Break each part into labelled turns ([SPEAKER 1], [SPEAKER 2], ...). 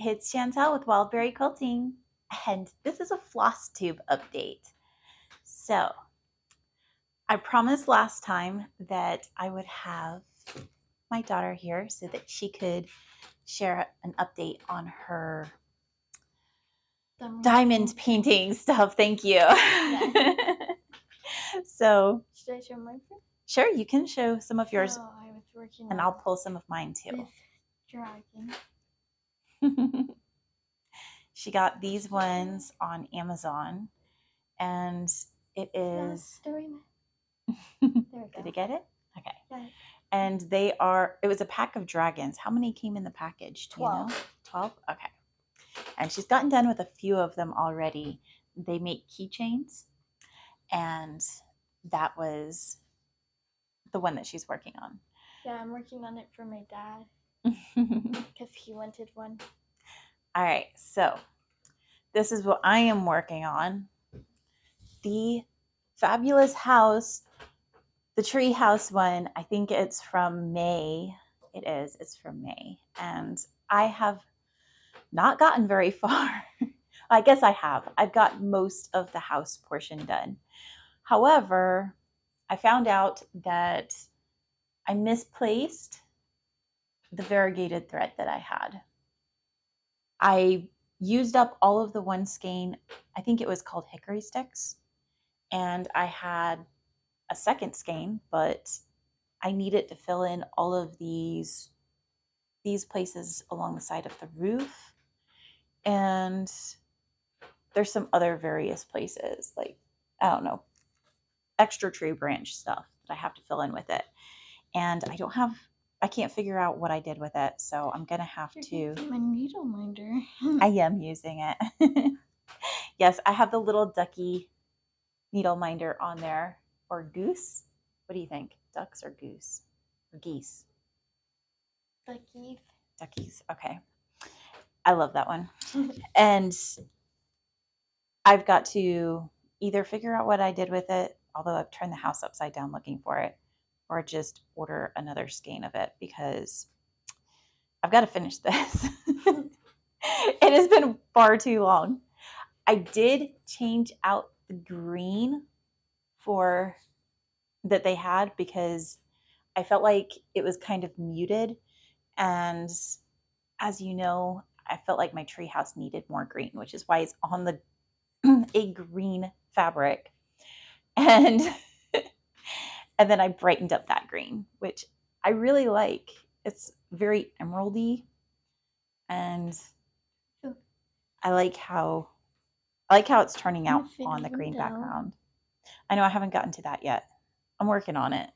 [SPEAKER 1] it's Chantel with Wildberry Quilting, and this is a Flosstube update. So, I promised last time that I would have my daughter here so that she could share an update on her diamond painting stuff. Thank you. Yeah. So,
[SPEAKER 2] should I show mine first?
[SPEAKER 1] Sure, you can show some of yours,
[SPEAKER 2] I was working
[SPEAKER 1] and I'll pull some of mine too.
[SPEAKER 2] Dragon.
[SPEAKER 1] She got these ones on Amazon, and it is.
[SPEAKER 2] There
[SPEAKER 1] we go. Did you get it? Okay.
[SPEAKER 2] Yeah.
[SPEAKER 1] And it was a pack of dragons. How many came in the package?
[SPEAKER 2] 12.
[SPEAKER 1] You know? 12? Okay. And she's gotten done with a few of them already. They make keychains, and that was the one that she's working on.
[SPEAKER 2] Yeah, I'm working on it for my dad because he wanted one.
[SPEAKER 1] All right, so this is what I am working on. The Fabulous House, the tree house one, I think it's from May. It's from May. And I have not gotten very far. I guess I have. I've got most of the house portion done. However, I found out that I misplaced the variegated thread that I had. I used up all of the one skein. I think it was called hickory sticks. And I had a second skein, but I needed to fill in all of these places along the side of the roof. And there's some other various places, like, I don't know, extra tree branch stuff that I have to fill in with it. And I can't figure out what I did with it, so I'm going to have to.
[SPEAKER 2] My needle minder.
[SPEAKER 1] I am using it. Yes, I have the little ducky needle minder on there. Or goose? What do you think? Ducks or goose? Or geese?
[SPEAKER 2] Duckies.
[SPEAKER 1] Duckies, okay. I love that one. And I've got to either figure out what I did with it, although I've turned the house upside down looking for it, or just order another skein of it because I've got to finish this. It has been far too long. I did change out the green that they had because I felt like it was kind of muted. And as you know, I felt like my treehouse needed more green, which is why it's on a green fabric. And then I brightened up that green, which I really like. It's very emeraldy, and I like how it's turning out on the green background. I know I haven't gotten to that yet. I'm working on it.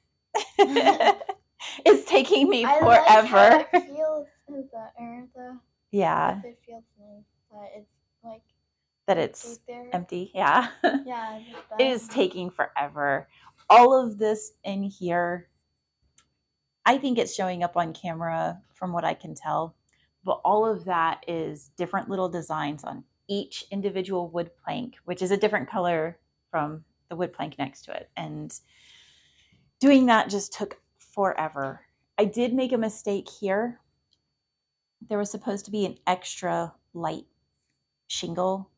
[SPEAKER 1] It's taking me forever.
[SPEAKER 2] Like how it feels in the air, though.
[SPEAKER 1] Yeah.
[SPEAKER 2] It feels nice that it's like
[SPEAKER 1] that it's empty. Yeah.
[SPEAKER 2] Yeah.
[SPEAKER 1] It is taking forever. All of this in here, I think it's showing up on camera from what I can tell, but all of that is different little designs on each individual wood plank, which is a different color from the wood plank next to it. And doing that just took forever. I did make a mistake here. There was supposed to be an extra light shingle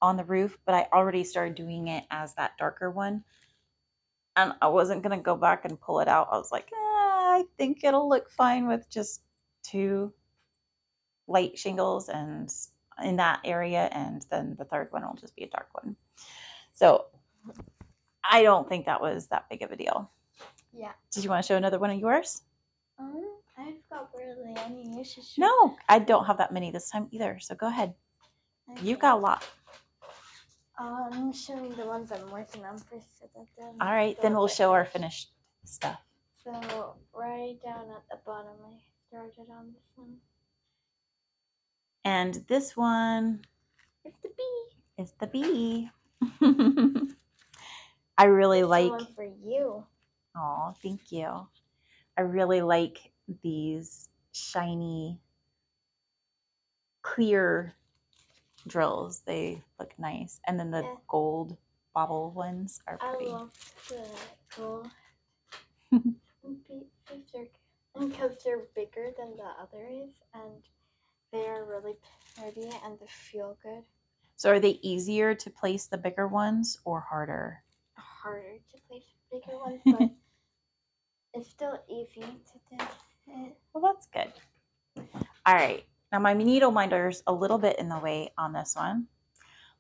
[SPEAKER 1] on the roof, but I already started doing it as that darker one. And I wasn't going to go back and pull it out. I was like, I think it'll look fine with just 2 light shingles and in that area, and then the third one will just be a dark one. So I don't think that was that big of a deal.
[SPEAKER 2] Yeah.
[SPEAKER 1] Did you want to show another one of yours?
[SPEAKER 2] I've got barely any. You should show.
[SPEAKER 1] No, I don't have that many this time either. So go ahead. Okay. You've got a lot.
[SPEAKER 2] I'm showing the ones I'm working on first.
[SPEAKER 1] All right, then we'll show our finished stuff.
[SPEAKER 2] So right down at the bottom, I started on this one.
[SPEAKER 1] And this one
[SPEAKER 2] is the bee.
[SPEAKER 1] It's the bee. I really like.
[SPEAKER 2] One for you.
[SPEAKER 1] Oh, thank you. I really like these shiny, clear drills. They look nice. And then the gold bobble ones are pretty.
[SPEAKER 2] I love the gold. Because they're bigger than the others, and they are really pretty and they feel good.
[SPEAKER 1] So are they easier to place the bigger ones or harder?
[SPEAKER 2] Harder to place bigger ones, but it's still easy to do it.
[SPEAKER 1] Well, that's good. All right. Now my needle minder's a little bit in the way on this one,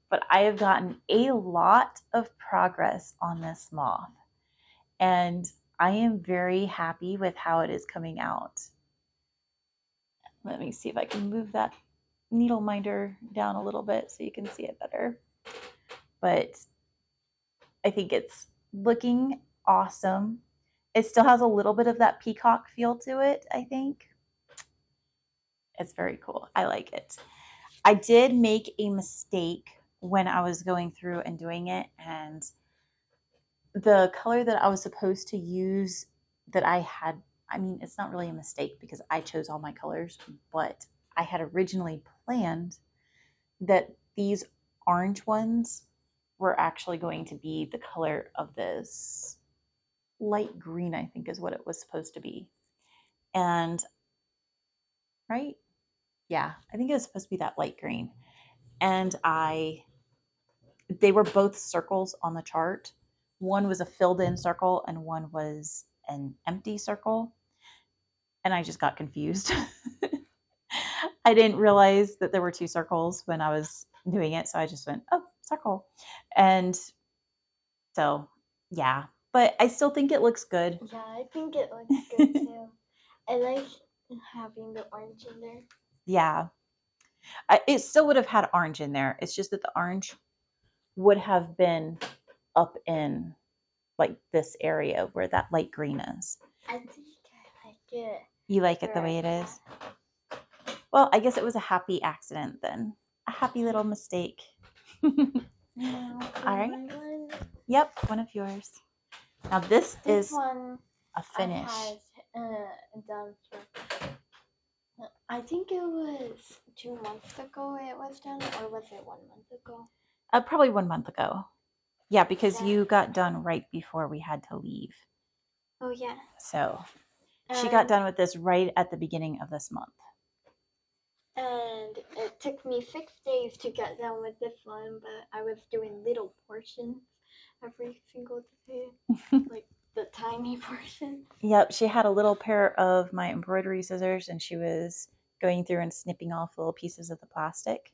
[SPEAKER 1] but I have gotten a lot of progress on this moth. And I am very happy with how it is coming out. Let me see if I can move that needle minder down a little bit so you can see it better. But I think it's looking awesome. It still has a little bit of that peacock feel to it, I think. It's very cool. I like it. I did make a mistake when I was going through and doing it, and the color that I was supposed to use that I had, I mean, it's not really a mistake because I chose all my colors, but I had originally planned that these orange ones were actually going to be the color of this light green, I think is what it was supposed to be. And, right? Yeah, I think it was supposed to be that light green. And they were both circles on the chart. One was a filled in circle and one was an empty circle. And I just got confused. I didn't realize that there were two circles when I was doing it. So I just went, oh, circle. And so, yeah. But I still think it looks good.
[SPEAKER 2] Yeah, I think it looks good too. I like having the orange in there.
[SPEAKER 1] Yeah. It still would have had orange in there. It's just that the orange would have been up in like this area where that light green is.
[SPEAKER 2] I think I like it.
[SPEAKER 1] You like it the way it is? Well, I guess it was a happy accident then. A happy little mistake.
[SPEAKER 2] Now,
[SPEAKER 1] all right.
[SPEAKER 2] One.
[SPEAKER 1] Yep, one of yours. Now this is
[SPEAKER 2] one
[SPEAKER 1] a finish.
[SPEAKER 2] I had done for, I think it was 2 months ago it was done, or was it 1 month ago?
[SPEAKER 1] Probably 1 month ago. Yeah, because you got done right before we had to leave.
[SPEAKER 2] Oh, yeah.
[SPEAKER 1] So she got done with this right at the beginning of this month.
[SPEAKER 2] And it took me 6 days to get done with this one, but I was doing little portions every single day, like the tiny portions.
[SPEAKER 1] Yep, she had a little pair of my embroidery scissors and she was going through and snipping off little pieces of the plastic.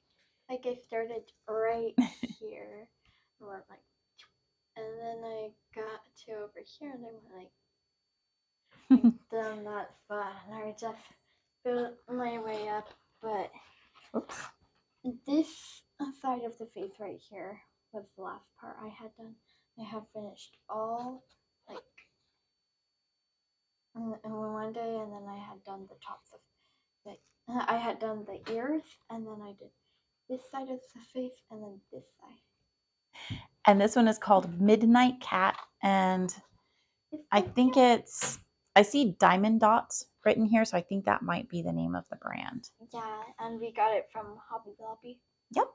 [SPEAKER 2] Like I started right here, and went like, and then I got to over here, and I went like down that spot, and I just built my way up. But
[SPEAKER 1] oops,
[SPEAKER 2] this side of the face right here was the last part I had done. I have finished all like in one day, and then I had done the tops of I had done the ears, and then I did this side of the face, and then this side.
[SPEAKER 1] And this one is called Midnight Cat, and I think I see diamond dots written here, so I think that might be the name of the brand.
[SPEAKER 2] Yeah, and we got it from Hobby Lobby.
[SPEAKER 1] Yep.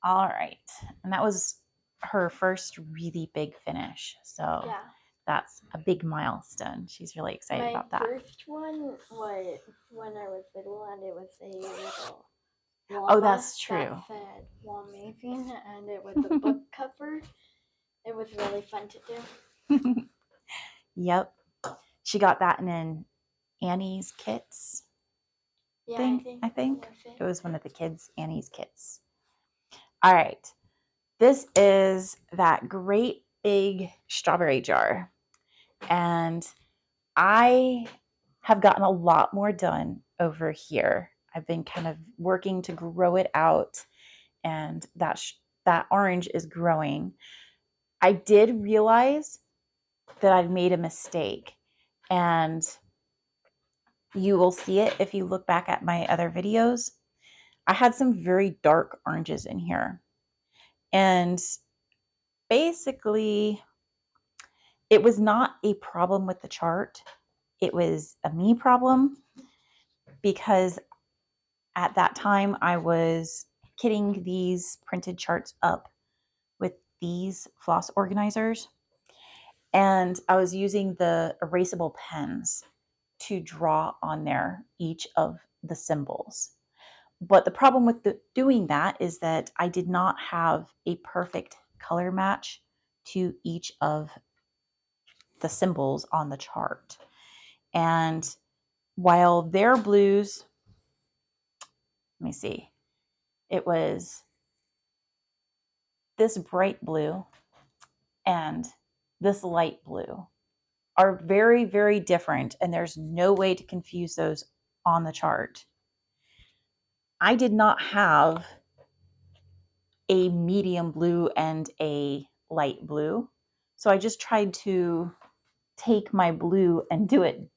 [SPEAKER 1] All right. And that was her first really big finish. So yeah, that's a big milestone. She's really excited about that.
[SPEAKER 2] My first one was when I was little, and it was a little
[SPEAKER 1] oh, that's true.
[SPEAKER 2] That said Amazing, and it was a book cover. It was really fun to do.
[SPEAKER 1] Yep. She got that in an Annie's Kits thing, I think. It was one of the kids' Annie's Kits. All right. This is that great big strawberry jar. And I have gotten a lot more done over here. I've been kind of working to grow it out, and that orange is growing. I did realize that I'd made a mistake, and you will see it if you look back at my other videos. I had some very dark oranges in here, and basically it was not a problem with the chart. It was a me problem, because at that time I was kitting these printed charts up with these floss organizers, and I was using the erasable pens to draw on there each of the symbols. But the problem with doing that is that I did not have a perfect color match to each of the symbols on the chart. And while their blues, let me see, it was this bright blue and this light blue are very, very different, and there's no way to confuse those on the chart. I did not have a medium blue and a light blue, so I just tried to take my blue and do it,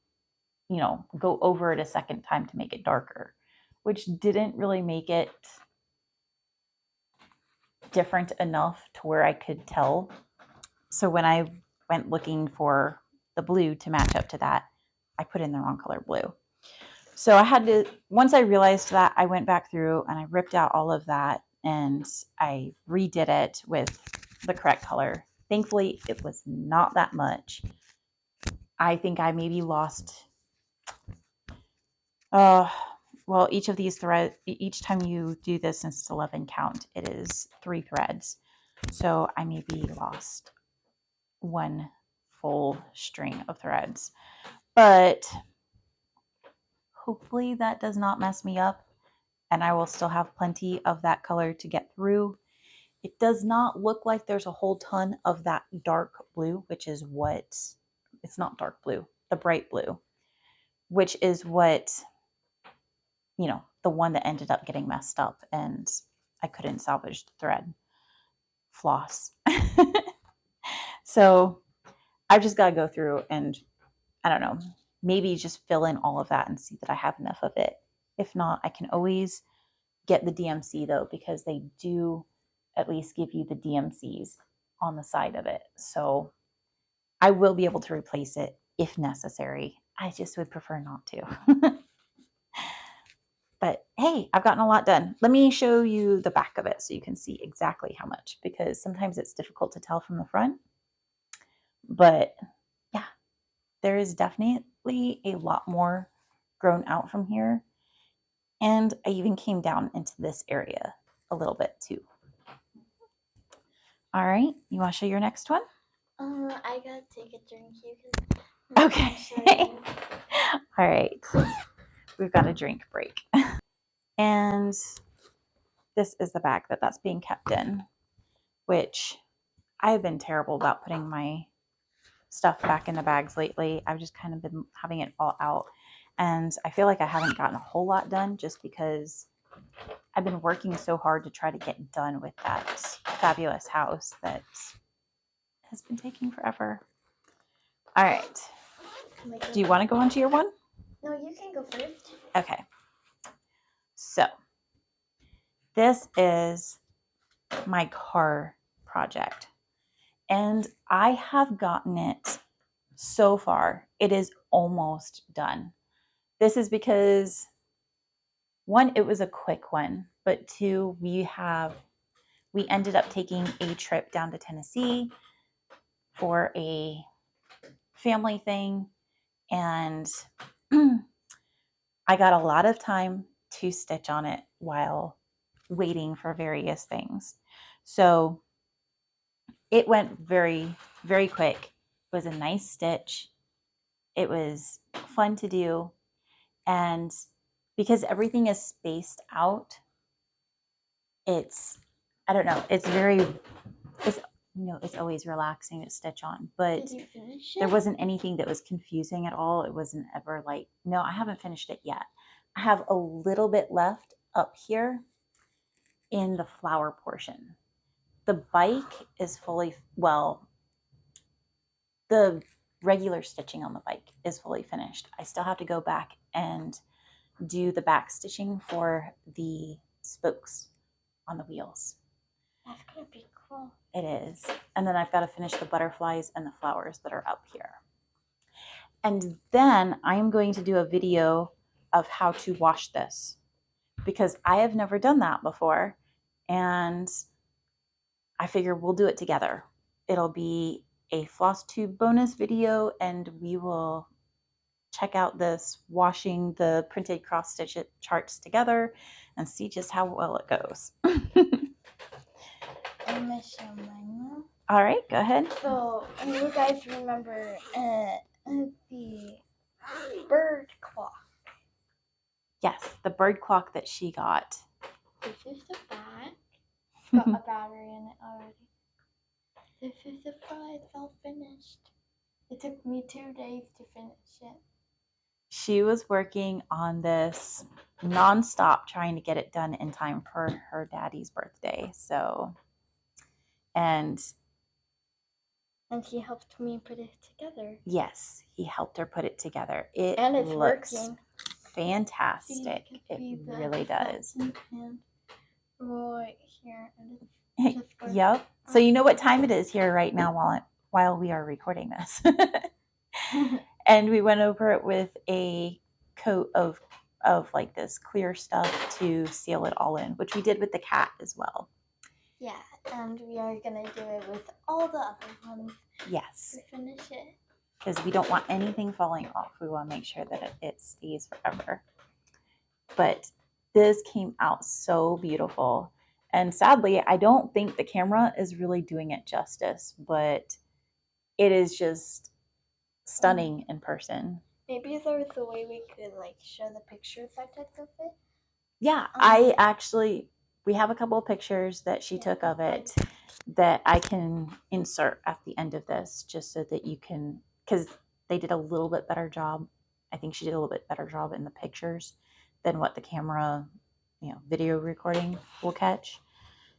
[SPEAKER 1] go over it a second time to make it darker, which didn't really make it different enough to where I could tell. So when I went looking for the blue to match up to that, I put in the wrong color blue. So I had to, once I realized that, I went back through and I ripped out all of that and I redid it with the correct color. Thankfully, it was not that much. I think I maybe lost, well, each of these threads, each time you do this, since it's 11 count, it is 3 threads. So I maybe lost 1 full string of threads. But hopefully that does not mess me up and I will still have plenty of that color to get through. It does not look like there's a whole ton of that dark blue, which is what, it's not dark blue, the bright blue, which is what, the one that ended up getting messed up and I couldn't salvage the thread. Floss. So I've just got to go through and, I don't know, maybe just fill in all of that and see that I have enough of it. If not, I can always get the DMC though, because they do at least give you the DMCs on the side of it. So I will be able to replace it if necessary. I just would prefer not to. But hey, I've gotten a lot done. Let me show you the back of it so you can see exactly how much, because sometimes it's difficult to tell from the front. But yeah, there is definitely a lot more grown out from here. And I even came down into this area a little bit too. All right, you want to show your next one?
[SPEAKER 2] I gotta take a drink. You can.
[SPEAKER 1] Okay. All right. We've got a drink break. And this is the bag that's being kept in, which I've been terrible about putting my stuff back in the bags lately. I've just kind of been having it all out. And I feel like I haven't gotten a whole lot done just because I've been working so hard to try to get done with that fabulous house that has been taking forever. All right. Do you want to go on to your one?
[SPEAKER 2] No, you can go first.
[SPEAKER 1] Okay. So this is my car project. And I have gotten it so far. It is almost done. This is because, 1, it was a quick one, but 2, we ended up taking a trip down to Tennessee for a family thing, and I got a lot of time to stitch on it while waiting for various things. So it went very, very quick. It was a nice stitch. It was fun to do. And because everything is spaced out, it's, I don't know, it's always relaxing to stitch on. But
[SPEAKER 2] Did you finish it?
[SPEAKER 1] there wasn't anything that was confusing at all. It wasn't ever like, no, I haven't finished it yet. I have a little bit left up here in the flower portion. The bike is fully, well, the regular stitching on the bike is fully finished. I still have to go back and do the back stitching for the spokes on the wheels.
[SPEAKER 2] That's gonna be cool.
[SPEAKER 1] It is. And then I've got to finish the butterflies and the flowers that are up here. And then I'm going to do a video of how to wash this, because I have never done that before. And I figure we'll do it together. It'll be a Flosstube bonus video, and we will check out this washing the printed cross stitch charts together and see just how well it goes.
[SPEAKER 2] I'm gonna show mine.
[SPEAKER 1] All right, go ahead.
[SPEAKER 2] So, you guys remember the bird clock?
[SPEAKER 1] Yes, the bird clock that she got.
[SPEAKER 2] This is the back. It's got a battery in it already. This is the front. It's all finished. It took me 2 days to finish it.
[SPEAKER 1] She was working on this nonstop, trying to get it done in time for her daddy's birthday. So, and
[SPEAKER 2] she helped me put it together.
[SPEAKER 1] yes, he helped her put it together. It
[SPEAKER 2] and it's
[SPEAKER 1] looks
[SPEAKER 2] working.
[SPEAKER 1] fantastic. It really does.
[SPEAKER 2] Right here. And it's just working.
[SPEAKER 1] Yep. So you know what time it is here right now while we are recording this. And we went over it with a coat of like this clear stuff to seal it all in, which we did with the cat as well.
[SPEAKER 2] Yeah, and we are gonna do it with all the other ones.
[SPEAKER 1] Yes.
[SPEAKER 2] To finish it.
[SPEAKER 1] Because we don't want anything falling off. We want to make sure that it stays forever. But this came out so beautiful. And sadly, I don't think the camera is really doing it justice, but it is just stunning in person.
[SPEAKER 2] Maybe there was a way we could like show the pictures I took of it.
[SPEAKER 1] Yeah, we have a couple of pictures that she took of it that I can insert at the end of this just so that you can, because they did a little bit better job. I think she did a little bit better job in the pictures than what the camera, video recording will catch.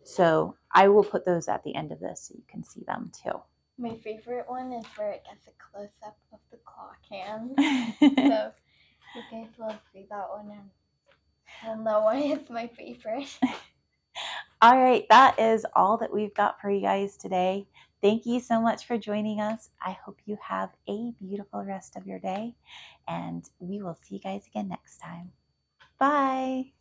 [SPEAKER 1] So I will put those at the end of this so you can see them too.
[SPEAKER 2] My favorite one is where it gets a close-up of the clock hand. So you guys will see that one and you'll know why it's my favorite.
[SPEAKER 1] All right, that is all that we've got for you guys today. Thank you so much for joining us. I hope you have a beautiful rest of your day, and we will see you guys again next time. Bye.